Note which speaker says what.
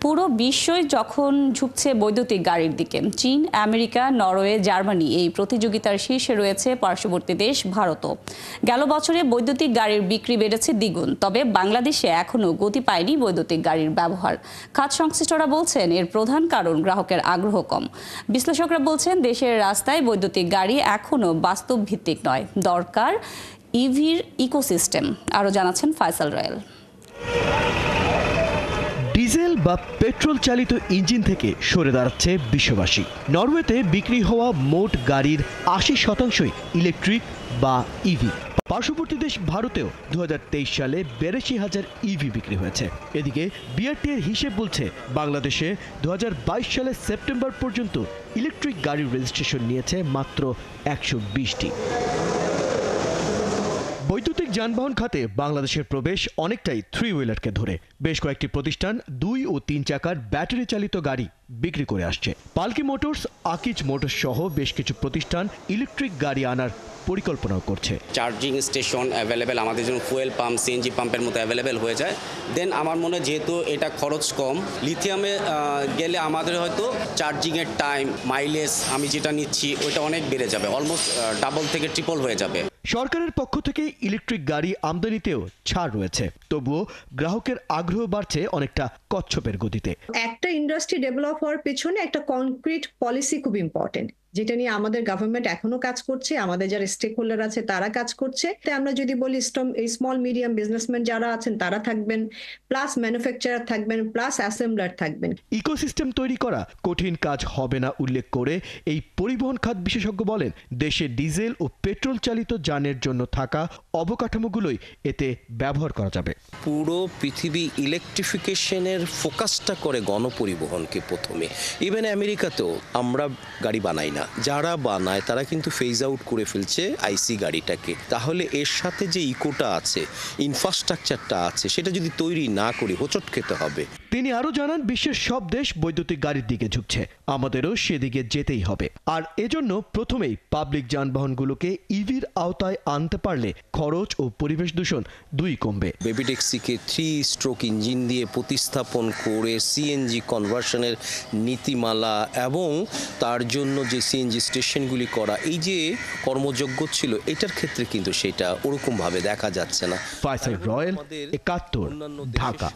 Speaker 1: পুরো বিশ্বই যখন ঝুঁকছে বৈদ্যুতিক গাড়ির দিকে, চীন, আমেরিকা, নরওয়ে, জার্মানি এই প্রতিযোগিতার শীর্ষে রয়েছে পার্শ্ববর্তী দেশ ভারতও। গেল বছরে বৈদ্যুতিক গাড়ির বিক্রি বেড়েছে দ্বিগুণ, তবে বাংলাদেশে এখনও গতি পায়নি বৈদ্যুতিক গাড়ির ব্যবহার। খাত সংশ্লিষ্টরা বলছেন এর প্রধান কারণ গ্রাহকের আগ্রহ কম। বিশ্লেষকরা বলছেন দেশের রাস্তায় বৈদ্যুতিক গাড়ি এখনও বাস্তব ভিত্তিক নয়, দরকার ইভির ইকোসিস্টেম। আরও জানাচ্ছেন ফয়সাল রয়েল।
Speaker 2: ডিজেল বা পেট্রোল চালিত ইঞ্জিন থেকে সরে দাঁড়াচ্ছে বিশ্ববাসী। নরওয়েতে বিক্রি হওয়া মোট গাড়ির ৮০% ইলেকট্রিক বা ইভি। পার্শ্ববর্তী দেশ ভারতেও ২০২৩ সালে ৮২,০০০ ইভি বিক্রি হয়েছে। এদিকে বিআরটি এর হিসেব বলছে বাংলাদেশে ২০২২ সালের সেপ্টেম্বর পর্যন্ত ইলেকট্রিক গাড়ির রেজিস্ট্রেশন নিয়েছে মাত্র ১২০টি। বৈদ্যুতিক যানবাহন খাতে বাংলাদেশের প্রবেশ অনেকটাই থ্রি হুইলারকে ধরে। বেশ কয়েকটি প্রতিষ্ঠান ২ ও ৩ চাকার ব্যাটারি চালিত গাড়ি বিক্রি করে আসছে। পালকি মোটরস, আকিজ মোটরস সহ বেশ কিছু প্রতিষ্ঠান ইলেকট্রিক গাড়ি আনার পরিকল্পনাও করছে।
Speaker 3: চার্জিং স্টেশন অ্যাভেলেবেল আমাদের জন্য ফুয়েল পাম্প, সিএনজি পাম্পের মতো অ্যাভেলেবেল হয়ে যায়। দেন আমার মনে হয় যেহেতু এটা খরচ কম, লিথিয়ামে গেলে আমাদের হয়তো চার্জিংয়ের টাইম, মাইলেজ আমি যেটা নিচ্ছি ওইটা অনেক বেড়ে যাবে, অলমোস্ট ডাবল থেকে ট্রিপল হয়ে যাবে।
Speaker 2: সরকারের পক্ষ থেকে ইলেকট্রিক গাড়ি আমদানিতেও ছাড় রয়েছে, তবুও গ্রাহকের আগ্রহ বাড়ছে অনেকটা কচ্ছপের গতিতে।
Speaker 4: একটা ইন্ডাস্ট্রি ডেভেলপ হওয়ার পেছনে একটা কনক্রিট পলিসি খুব ইম্পর্টেন্ট, যেটা নিয়ে আমাদের গভর্নমেন্ট এখনো কাজ করছে, আমাদের যারা স্টেক হোল্ডার আছে তারা কাজ করছে। আমরা যদি বলি স্মল মিডিয়াম বিজনেসম্যান যারা আছেন তারা থাকবেন, প্লাস ম্যানুফ্যাকচারার থাকবেন, প্লাস অ্যাসেম্বলার থাকবেন।
Speaker 2: ইকোসিস্টেম তৈরি করা কঠিন কাজ হবে না উল্লেখ করে এই পরিবহন খাত বিশেষজ্ঞ বলেন, দেশে ডিজেল ও পেট্রোল চালিত যানের জন্য থাকা অবকাঠামোগুলোই এতে ব্যবহার করা যাবে।
Speaker 5: পুরো পৃথিবী ইলেকট্রিফিকেশনের ফোকাসটা করে গণপরিবহনকে প্রথমে। ইভেন আমেরিকাতেও আমরা গাড়ি বানাই না, যারা বানায় তারা কিন্তু ফেজ আউট করে ফেলছে আইসি গাড়িটাকে। তাহলে এর সাথে যে ইকোটা আছে, ইনফ্রাস্ট্রাকচারটা আছে, সেটা যদি তৈরি না করি হোঁচট খেতে হবে।
Speaker 2: তিনি আরো জানান, বিশ্বের সব দেশ বৈদ্যুতিক গাড়ির দিকে ঝুঁকছে, আমাদেরও সেদিকে যেতেই হবে। আর এজন্য প্রথমেই পাবলিক যানবাহনগুলোকে ইভির আওতায় আনতে পারলে খরচ ও পরিবেশ দূষণ দুই কমবে।
Speaker 5: বেবি ট্যাক্সিকে 3 স্ট্রোক ইঞ্জিন দিয়ে প্রতিস্থাপন করে সিএনজি কনভার্সনের নীতিমালা এবং তার জন্য যে সিএনজি স্টেশনগুলি করা, এই যে কর্মযোগ্য ছিল, এটার ক্ষেত্রে কিন্তু সেটা ওরকম ভাবে দেখা যাচ্ছে না।
Speaker 2: ফয়সাল রয়েল, ৭১, ঢাকা।